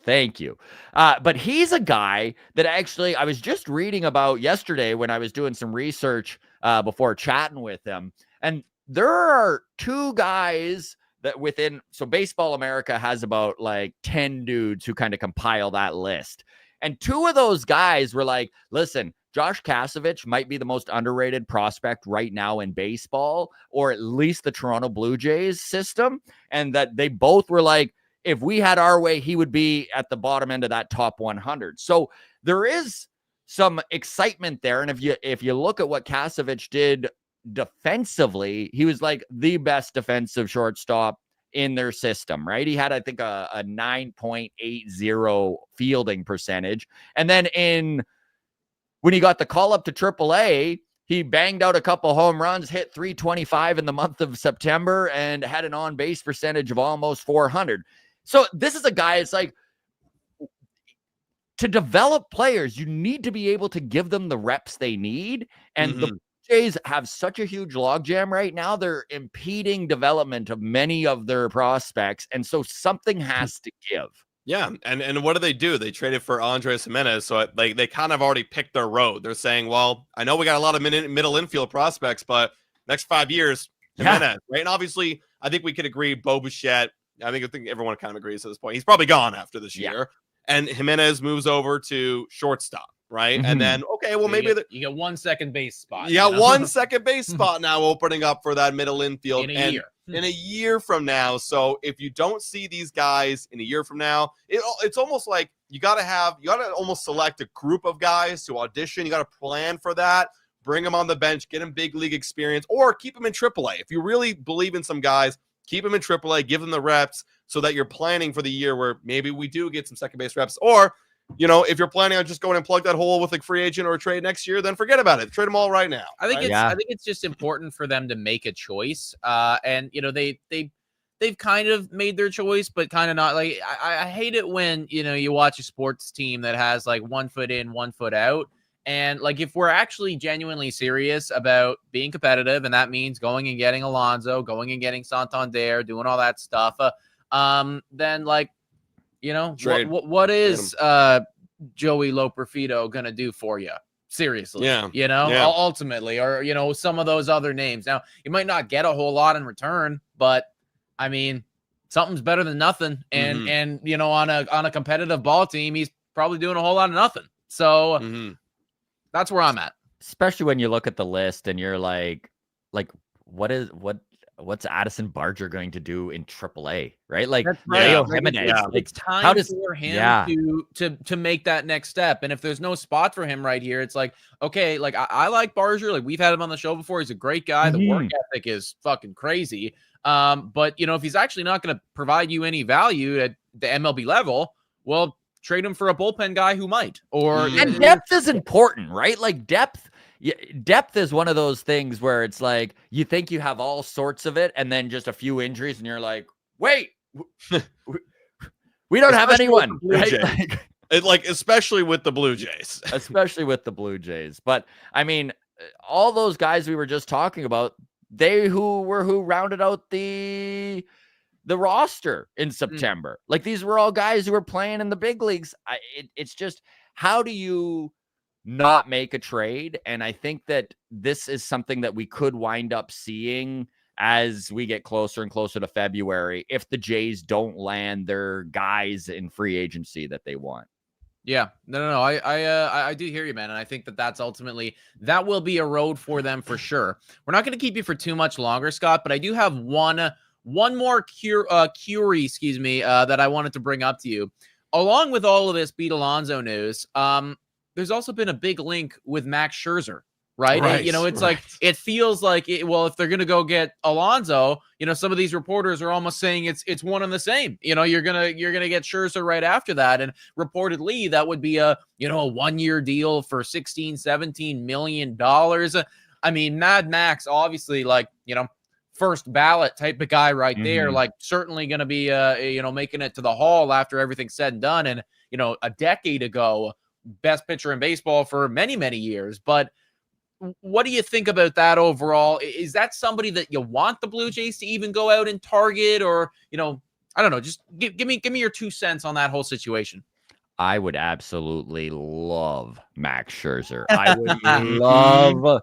Thank you. But he's a guy that actually I was just reading about yesterday when I was doing some research before chatting with him. And there are 2 guys that so Baseball America has about like 10 dudes who kind of compile that list. And 2 of those guys were like, listen, Josh Kasevich might be the most underrated prospect right now in baseball, or at least the Toronto Blue Jays system. And that they both were like, if we had our way, he would be at the bottom end of that top 100. So there is some excitement there. And if you look at what Kasevich did defensively, he was like the best defensive shortstop in their system, right? He had, I think, a 9.80 fielding percentage. And then when he got the call up to AAA, he banged out a couple home runs, hit 325 in the month of September, and had an on-base percentage of almost 400. So this is a guy, it's like, to develop players, you need to be able to give them the reps they need. And the Jays have such a huge logjam right now. They're impeding development of many of their prospects. And so something has to give. Yeah. And what do? They traded for Andres Jimenez. So they kind of already picked their road. They're saying, well, I know we got a lot of middle infield prospects, but next 5 years, Jimenez, right? And obviously, I think we could agree Bo Bichette, I think everyone kind of agrees at this point. He's probably gone after this year. And Jimenez moves over to shortstop, right? And then, okay, well, maybe you get 1 second base spot. You got 1 second base spot now opening up for that middle infield in a year. In a year from now. So if you don't see these guys in a year from now, it's almost like you got to almost select a group of guys to audition. You got to plan for that. Bring them on the bench, get them big league experience, or keep them in AAA. If you really believe in some guys, keep them in AAA, give them the reps so that you're planning for the year where maybe we do get some second base reps. Or, if you're planning on just going and plug that hole with a free agent or a trade next year, then forget about it. Trade them all right now. I think it's just important for them to make a choice. And they've kind of made their choice, but kind of not. Like, I hate it when, you watch a sports team that has like 1 foot in, 1 foot out. And like, if we're actually genuinely serious about being competitive, and that means going and getting Alonso, going and getting Santander, doing all that stuff, then like, what is Joey Loperfido gonna do for you? Seriously, ultimately, or some of those other names. Now, you might not get a whole lot in return, but I mean, something's better than nothing. And on a competitive ball team, he's probably doing a whole lot of nothing. So. That's where I'm at. Especially when you look at the list and you're like, what's Addison Barger going to do in AAA, right? Like, Jimenez. It's time for him to make that next step. And if there's no spot for him right here, it's like, okay, like I like Barger. Like, we've had him on the show before. He's a great guy. The work ethic is fucking crazy. But if he's actually not going to provide you any value at the MLB level, well, trade him for a bullpen guy who might. And depth is important, right? Like, depth is one of those things where it's like you think you have all sorts of it, and then just a few injuries, and you're like, wait, we don't have anyone, right? Especially with the Blue Jays. Especially with the Blue Jays. But I mean, all those guys we were just talking about, who rounded out the roster in September. Like, these were all guys who were playing in the big leagues. It's just, how do you not make a trade? And I think that this is something that we could wind up seeing as we get closer and closer to February, if the Jays don't land their guys in free agency that they want. Yeah, no. I do hear you, man. And I think that that will be a road for them for sure. We're not going to keep you for too much longer, Scott, but I do have one more query, that I wanted to bring up to you. Along with all of this Pete Alonso news, there's also been a big link with Max Scherzer right? Right, You know, it's right. like, it feels like, well, if they're going to go get Alonso, you know, some of these reporters are almost saying it's one and the same. You know, you're going to get Scherzer right after that. And reportedly that would be a 1-year deal for $16-17 million. I mean, Mad Max, obviously, like, first ballot type of guy right there, like certainly going to be, making it to the Hall after everything's said and done. And, a decade ago, best pitcher in baseball for many, many years. But what do you think about that overall? Is that somebody that you want the Blue Jays to even go out and target, or, I don't know, just give me your 2 cents on that whole situation. I would absolutely love Max Scherzer. I would love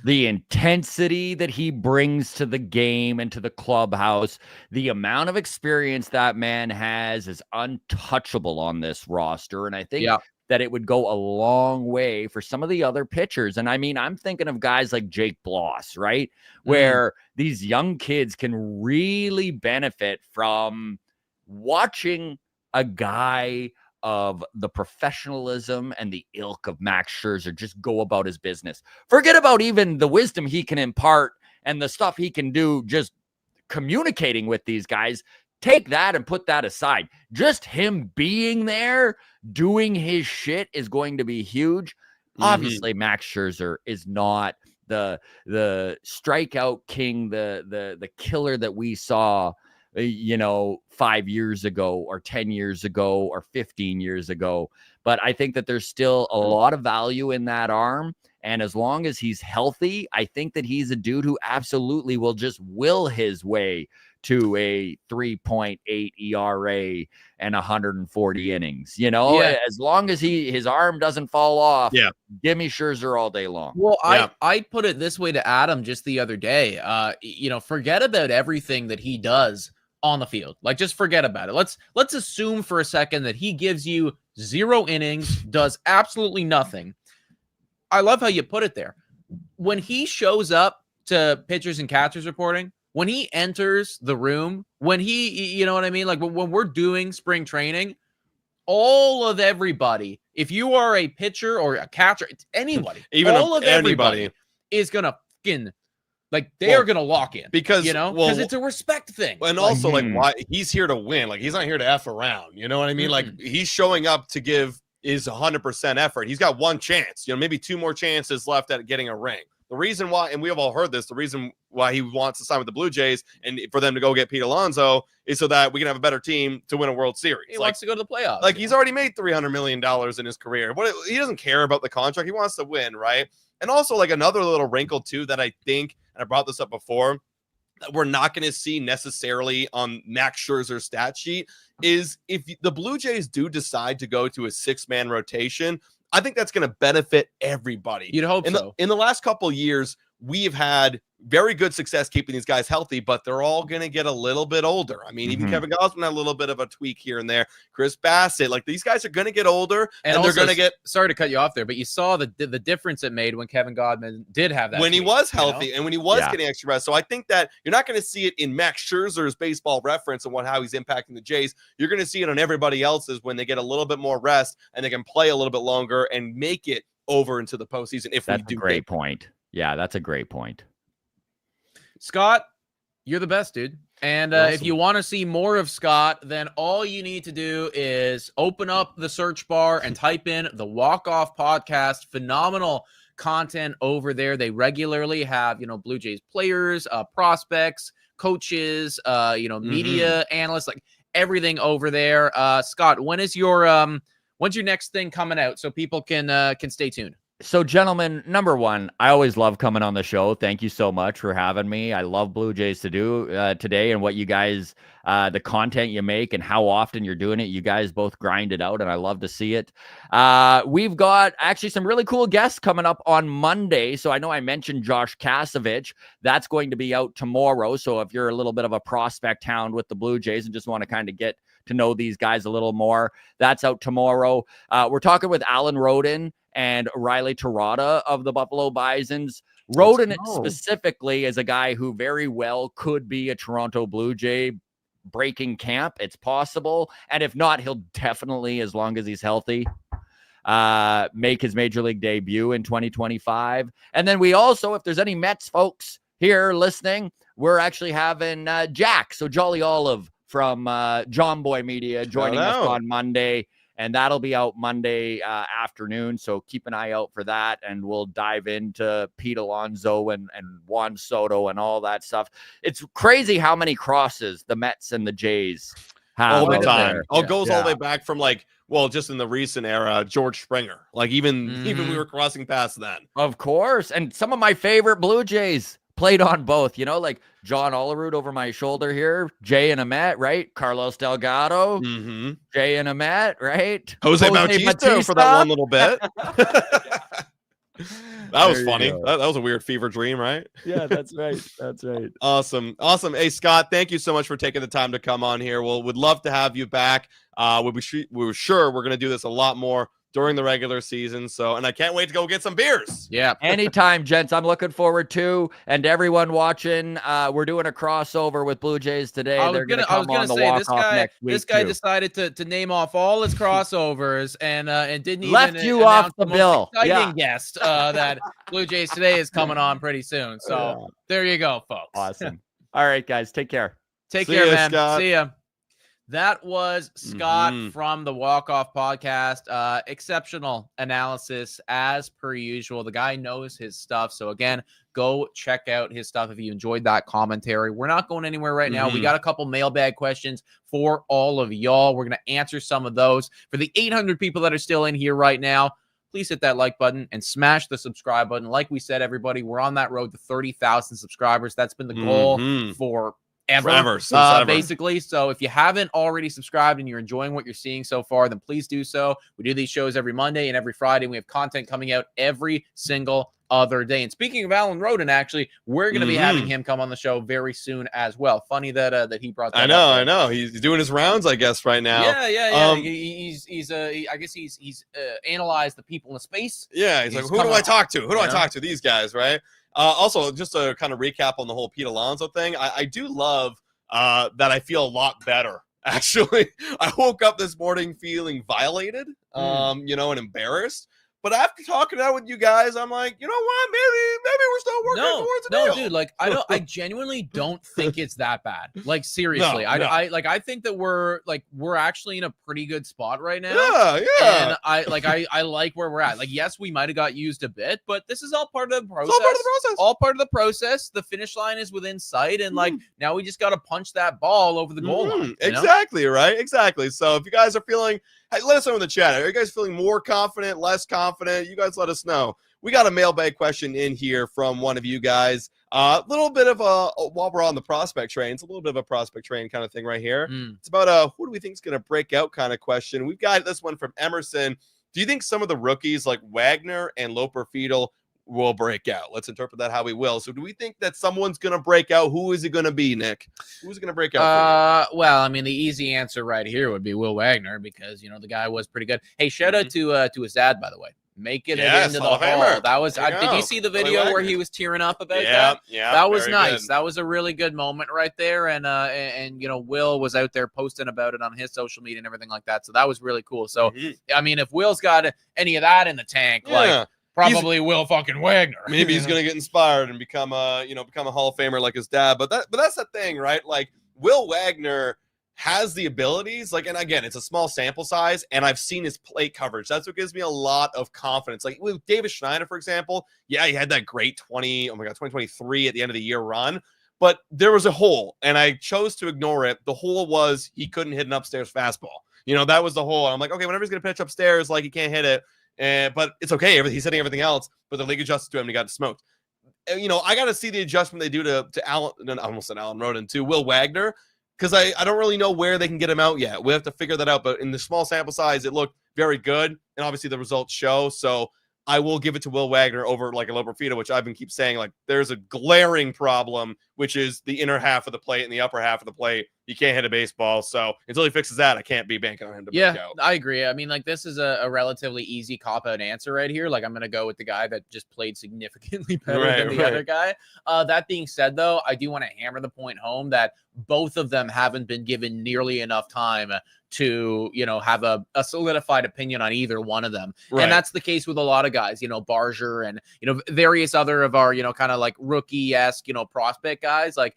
the intensity that he brings to the game and to the clubhouse. The amount of experience that man has is untouchable on this roster. And I think that it would go a long way for some of the other pitchers. And I mean, I'm thinking of guys like Jake Bloss, right? Where these young kids can really benefit from watching a guy of the professionalism and the ilk of Max Scherzer just go about his business. Forget about even the wisdom he can impart and the stuff he can do just communicating with these guys. Take that and put that aside. Just him being there, doing his shit is going to be huge. Obviously, Max Scherzer is not the strikeout king, the killer that we saw 5 years ago or 10 years ago or 15 years ago. But I think that there's still a lot of value in that arm. And as long as he's healthy, I think that he's a dude who absolutely will just will his way to a 3.8 ERA and 140 innings. As long as his arm doesn't fall off, give me Scherzer all day long. Well, I put it this way to Adam just the other day. Forget about everything that he does on the field. Like, just forget about it. Let's assume for a second that he gives you 0 innings, does absolutely nothing. I love how you put it there. When he shows up to pitchers and catchers reporting, when he enters the room, when he, you know what I mean? Like, when we're doing spring training, all of everybody, if you are a pitcher or a catcher, it's anybody, everybody is going to fucking, like, they are going to lock in because it's a respect thing. And also, why he's here to win. Like, he's not here to F around. You know what I mean? Like, he's showing up to give his 100% effort. He's got one chance, maybe 2 more chances left at getting a ring. The reason why, and we have all heard this, the reason why he wants to sign with the Blue Jays and for them to go get Pete Alonso is so that we can have a better team to win a World Series. He wants to go to the playoffs. Like, he's already made $300 million in his career. He doesn't care about the contract. He wants to win, right? And also, like, another little wrinkle, too, that I think, and I brought this up before, that we're not going to see necessarily on Max Scherzer's stat sheet is if the Blue Jays do decide to go to a 6-man rotation, I think that's going to benefit everybody. You'd hope so. In the last couple of years, we've had very good success keeping these guys healthy, but they're all going to get a little bit older. I mean, even Kevin Gausman had a little bit of a tweak here and there. Chris Bassett, like, these guys are going to get older, and they're going to get. Sorry to cut you off there, but you saw the difference it made when Kevin Gausman did have that. When tweak, he was healthy and when he was getting extra rest. So I think that you're not going to see it in Max Scherzer's baseball reference and how he's impacting the Jays. You're going to see it on everybody else's when they get a little bit more rest and they can play a little bit longer and make it over into the postseason. That's a great point. Yeah, that's a great point. Scott, you're the best, dude. And awesome. If you want to see more of Scott, then all you need to do is open up the search bar and type in the Walk Off Podcast. Phenomenal content over there. They regularly have, Blue Jays players, prospects, coaches, media analysts, like everything over there. Scott, when's your next thing coming out so people can stay tuned? So, gentlemen, number one, I always love coming on the show. Thank you so much for having me. I love Blue Jays to do today and what you guys, the content you make and how often you're doing it. You guys both grind it out, and I love to see it. We've got actually some really cool guests coming up on Monday. So I know I mentioned Josh Kasevich. That's going to be out tomorrow. So if you're a little bit of a prospect hound with the Blue Jays and just want to kind of get to know these guys a little more, that's out tomorrow. We're talking with Alan Roden and Riley Terada of the Buffalo Bisons. Roden specifically is a guy who very well could be a Toronto Blue Jay breaking camp. It's possible. And if not, he'll definitely, as long as he's healthy, make his major league debut in 2025. And then we also, if there's any Mets folks here listening, we're actually having Jack, so Jolly Olive from John Boy Media joining us on Monday. And that'll be out Monday afternoon. So keep an eye out for that. And we'll dive into Pete Alonso and Juan Soto and all that stuff. It's crazy how many crosses the Mets and the Jays have all the time. There. Goes all the way back from just in the recent era, George Springer. Even we were crossing past then. Of course. And some of my favorite Blue Jays played on both, like John Olerud over my shoulder here, Jay and Amet, right? Carlos Delgado, Jay and Amet, right? Jose Bautista for that one little bit. That was funny. That was a weird fever dream, right? Yeah, that's right. That's right. Awesome. Hey, Scott, thank you so much for taking the time to come on here. We'd love to have you back. We're sure we're going to do this a lot more during the regular season. And I can't wait to go get some beers. Yeah. Anytime, gents. I'm looking forward to. And everyone watching, we're doing a crossover with Blue Jays today. They're going to come on the walk-off next week. This guy decided to name off all his crossovers and didn't even left you off the bill. Exciting guest that Blue Jays today is coming on pretty soon. So there you go, folks. Awesome. All right, guys. Take care. Take care, man. Scott. See ya. That was Scott from the Walk Off Podcast. Exceptional analysis as per usual. The guy knows his stuff. So again, go check out his stuff if you enjoyed that commentary. We're not going anywhere right now. We got a couple mailbag questions for all of y'all. We're going to answer some of those. For the 800 people that are still in here right now, please hit that like button and smash the subscribe button. Like we said, everybody, we're on that road to 30,000 subscribers. That's been the goal for ever, basically. So if you haven't already subscribed and you're enjoying what you're seeing so far, then please do so. We do these shows every Monday and every Friday, and we have content coming out every single other day. And speaking of Alan Roden, actually, we're going to be having him come on the show very soon as well. Funny that he brought that up. I know. He's doing his rounds, I guess, right now. Yeah. I guess he's analyzed the people in space. Yeah, he's like, who do I talk to? Who do I talk to? These guys, right? Also, just to kind of recap on the whole Pete Alonso thing, I do love that I feel a lot better. Actually, I woke up this morning feeling violated, and embarrassed. But after talking out with you guys, I'm like, you know what? Maybe we're still working towards a deal. Dude, I genuinely don't think it's that bad. Like, seriously, I think that we're actually in a pretty good spot right now. Yeah. And I like where we're at. Like, yes, we might have got used a bit, but this is all part of the process. All part of the process. The finish line is within sight, and now we just got to punch that ball over the goal line. Exactly, right? Exactly. So if you guys are feeling, hey, let us know in the chat. Are you guys feeling more confident, less confident? You guys let us know. We got a mailbag question in here from one of you guys. A little bit of while we're on the prospect train, it's a little bit of a prospect train kind of thing right here. It's about who do we think is going to break out kind of question. We've got this one from Emerson. Do you think some of the rookies like Wagner and Loper Fiedel will break out? Let's interpret that how we will. So do we think that someone's going to break out? Who is it going to be, Nick? Who's going to break out? Well, I mean, the easy answer right here would be Will Wagner because, the guy was pretty good. Hey, shout out to his dad, by the way. Making it into the hall. That was, did you see the video where he was tearing up about that? Yeah. That was nice. Good. That was a really good moment right there. And Will was out there posting about it on his social media and everything like that. So that was really cool. So, I mean, if Will's got any of that in the tank, probably Will fucking Wagner. Maybe he's gonna get inspired and become a Hall of Famer like his dad. But that's the thing, right? Like Will Wagner has the abilities, and again, it's a small sample size, and I've seen his plate coverage. That's what gives me a lot of confidence. Like with David Schneider, for example, he had that great 2023 at the end of the year run, but there was a hole, and I chose to ignore it. The hole was he couldn't hit an upstairs fastball. That was the hole. I'm like, okay, whenever he's gonna pitch upstairs, he can't hit it. But it's okay. He's hitting everything else, but the league adjusted to him and he got smoked. I got to see the adjustment they do to Alan. I almost said Alan Roden to Will Wagner because I don't really know where they can get him out yet. We have to figure that out. But in the small sample size, it looked very good, and obviously the results show. So I will give it to Will Wagner over a Loper Fiedel, which I've been saying there's a glaring problem, which is the inner half of the plate and the upper half of the plate. he can't hit a baseball. So until he fixes that, I can't be banking on him to break out. I agree. I mean, like, this is a relatively easy cop-out answer right here. Like, I'm going to go with the guy that just played significantly better than the other guy. That being said, though, I do want to hammer the point home that both of them haven't been given nearly enough time to, have a solidified opinion on either one of them. Right. And that's the case with a lot of guys, Barger and, various other of our, kind of like rookie-esque, prospect guys. Like,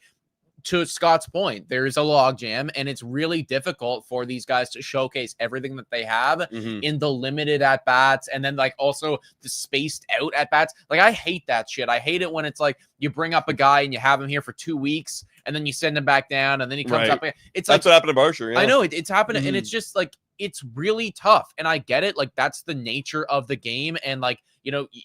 to Scott's point, there's a logjam, and it's really difficult for these guys to showcase everything that they have in the limited at bats, and then like also the spaced out at bats. Like, I hate that shit. I hate it when it's like you bring up a guy and you have him here for 2 weeks, and then you send him back down, and then he comes up. It's that's what happened to Barger. Yeah. I know it's happened, and it's just like it's really tough. And I get it. Like, that's the nature of the game, and like,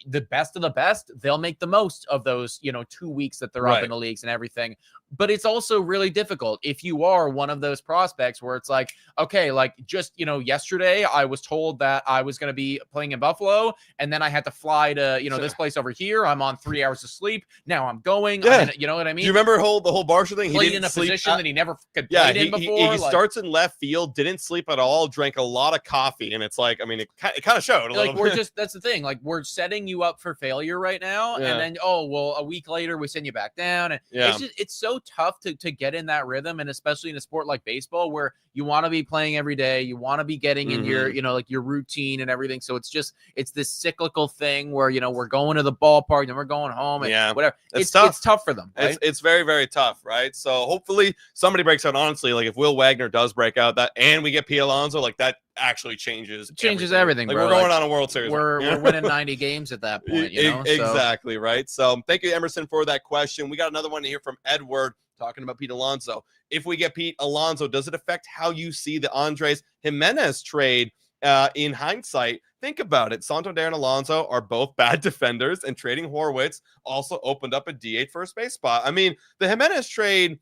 the best of the best, they'll make the most of those, 2 weeks that they're up in the leagues and everything. But it's also really difficult if you are one of those prospects where it's like, okay, like just, yesterday I was told that I was going to be playing in Buffalo, and then I had to fly to, this place over here. I'm on 3 hours of sleep. Now I'm going. Yeah. You know what I mean? Do you remember the whole Barcia thing? He played in a position that he never could play in before. He starts in left field, didn't sleep at all, drank a lot of coffee, and it's like, I mean, it kind of showed a little bit. That's the thing. Like, we're setting you up for failure right now, and then a week later we send you back down, and it's so tough to get in that rhythm, and especially in a sport like baseball where you want to be playing every day, you want to be getting in your like your routine and everything. So it's this cyclical thing where we're going to the ballpark and we're going home and whatever. It's tough. It's tough for them. Right? It's very, very tough, right? So hopefully somebody breaks out. Honestly, like if Will Wagner does break out, that and we get Pete Alonso, like that actually changes everything. Like, bro. We're going on a World Series. We're winning 90 games at that point. Exactly, right? So thank you, Emerson, for that question. We got another one here from Edward talking about Pete Alonso. If we get Pete Alonso, does it affect how you see the Andres Jimenez trade in hindsight? Think about it. Santander and Alonso are both bad defenders, and trading Horwitz also opened up a DH first base spot. I mean, the Jimenez trade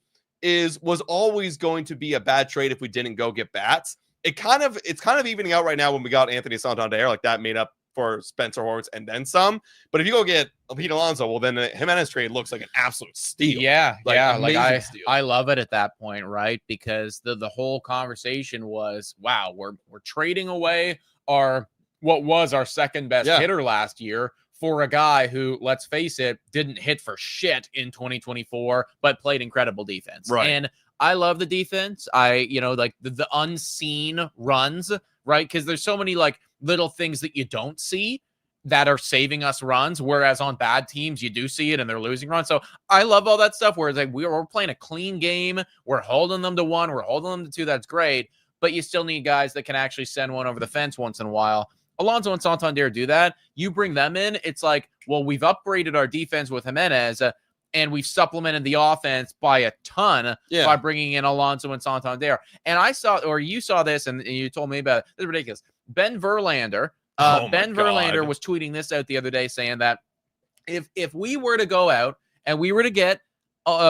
was always going to be a bad trade if we didn't go get bats. It's kind of evening out right now when we got Anthony Santander, like that made up for Spencer Horwitz and then some. But if you go get Pete Alonso, well, then the Jimenez trade looks like an absolute steal. I love it at that point, right? Because the whole conversation was, wow, we're trading away what was our second best hitter last year for a guy who, let's face it, didn't hit for shit in 2024, but played incredible defense. Right. And I love the defense. Like the unseen runs, right? Because there's so many like little things that you don't see that are saving us runs, whereas on bad teams you do see it and they're losing runs. So I love all that stuff where it's like we're playing a clean game, we're holding them to 1, we're holding them to 2. That's great, but you still need guys that can actually send one over the fence once in a while. Alonso and Santander do that. You bring them in, it's like, well, we've upgraded our defense with Jimenez, and we've supplemented the offense by a ton by bringing in Alonso and Santander. And you saw this, and you told me about it. This is ridiculous. Ben Verlander was tweeting this out the other day saying that if we were to go out and we were to get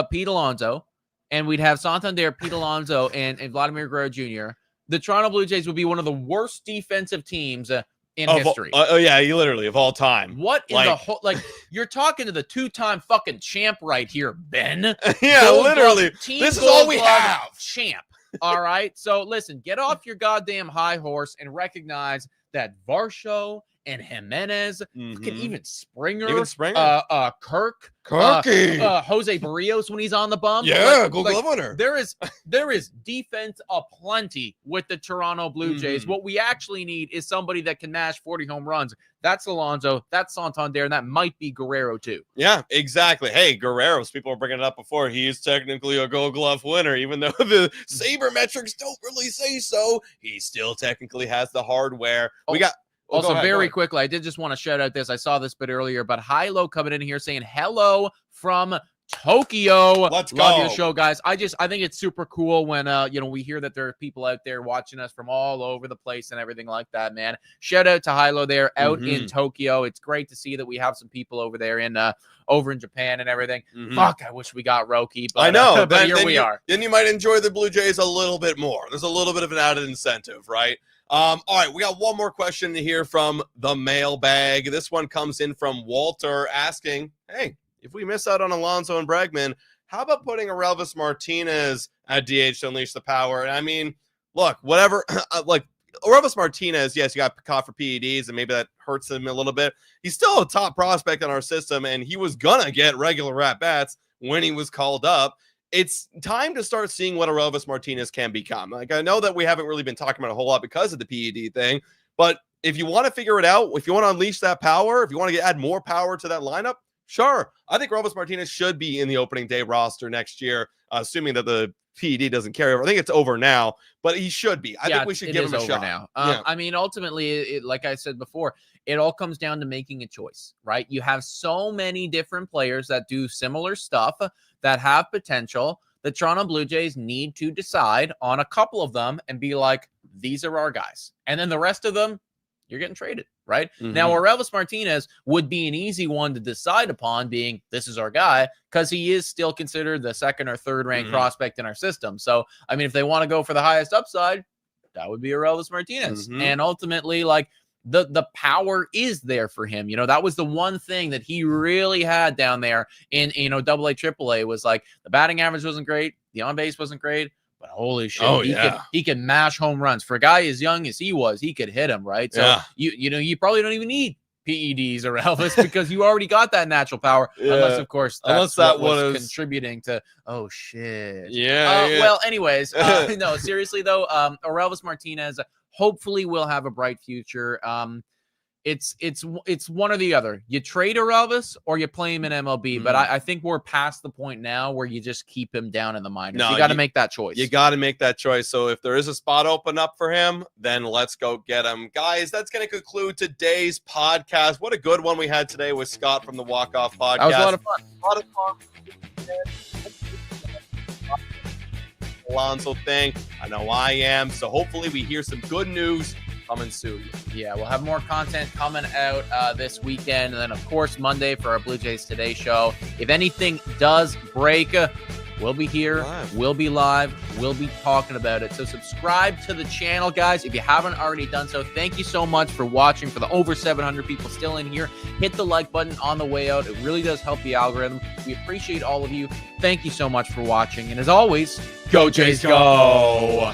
Pete Alonso, and we'd have Santander, Pete Alonso, and Vladimir Guerrero Jr., the Toronto Blue Jays would be one of the worst defensive teams in history. Literally of all time. What in the whole, like, you're talking to the 2-time fucking champ right here, Ben. Literally. This is all we have. Champ. All right. So listen, get off your goddamn high horse and recognize that Varsho and Jimenez, even Springer, Kirk, Jose Barrios when he's on the bump. Gold Glove winner. There is defense aplenty with the Toronto Blue Jays. What we actually need is somebody that can mash 40 home runs. That's Alonso, that's Santander, and that might be Guerrero too. Yeah, exactly. Hey, Guerrero's, people were bringing it up before. He is technically a Gold Glove winner, even though the Saber metrics don't really say so. He still technically has the hardware. Also, very quickly, I did just want to shout out this. I saw this bit earlier, but Hilo coming in here saying hello from Tokyo. Let's go. Love your show, guys. I think it's super cool when we hear that there are people out there watching us from all over the place and everything like that, man. Shout out to Hilo there out in Tokyo. It's great to see that we have some people over there in Japan and everything. Fuck, I wish we got Roki, but I know, but here we are. Then you might enjoy the Blue Jays a little bit more. There's a little bit of an added incentive, right? All right, we got one more question here from the mailbag. This one comes in from Walter asking, hey, if we miss out on Alonso and Bregman, how about putting Aurelvis Martinez at DH to unleash the power. And I mean, look, whatever, like Orelvis Martinez, yes, you got caught for PEDs, and maybe that hurts him a little bit. He's still a top prospect in our system, and he was gonna get regular at-bats when he was called up. It's time to start seeing what Orelvis Martinez can become. Like, I know that we haven't really been talking about a whole lot because of the PED thing, but if you want to figure it out, if you want to unleash that power, if you want to add more power to that lineup, sure. I think Orelvis Martinez should be in the opening day roster next year, assuming that the PED doesn't carry over. I think it's over now, but he should be. I think we should give him a shot. Now. Yeah. I mean, ultimately, like I said before, it all comes down to making a choice, right? You have so many different players that do similar stuff that have potential. The Toronto Blue Jays need to decide on a couple of them and be like, these are our guys. And then the rest of them, you're getting traded, right? Mm-hmm. Now, Orelvis Martinez would be an easy one to decide upon, being this is our guy, because he is still considered the second or third ranked prospect in our system. So, I mean, if they want to go for the highest upside, that would be Orelvis Martinez. And ultimately, like, the power is there for him. You know, that was the one thing that he really had down there in, you know, AA, AAA, was like the batting average wasn't great, the on base wasn't great, but holy shit, he can mash home runs. For a guy as young as he was, he could hit him, right? So you know, you probably don't even need PEDs or Elvis because you already got that natural power, unless of course that was contributing to well, anyways, no, seriously though, Orelvis Martinez hopefully will have a bright future. It's one or the other. You trade Orelvis or you play him in MLB. But I think we're past the point now where you just keep him down in the minors. You got to make that choice. You got to make that choice. So if there is a spot open up for him, then let's go get him. Guys, that's going to conclude today's podcast. What a good one we had today with Scott from the Walk Off Podcast. That was a lot of fun. A lot of fun. Alonso thing. I know I am. So hopefully we hear some good news coming soon. Yeah, we'll have more content coming out this weekend. And then, of course, Monday for our Blue Jays Today show. If anything does break, we'll be here. We'll be live. We'll be talking about it. So subscribe to the channel, guys, if you haven't already done so. Thank you so much for watching. For the over 700 people still in here, hit the like button on the way out. It really does help the algorithm. We appreciate all of you. Thank you so much for watching. And as always, go Jays, go!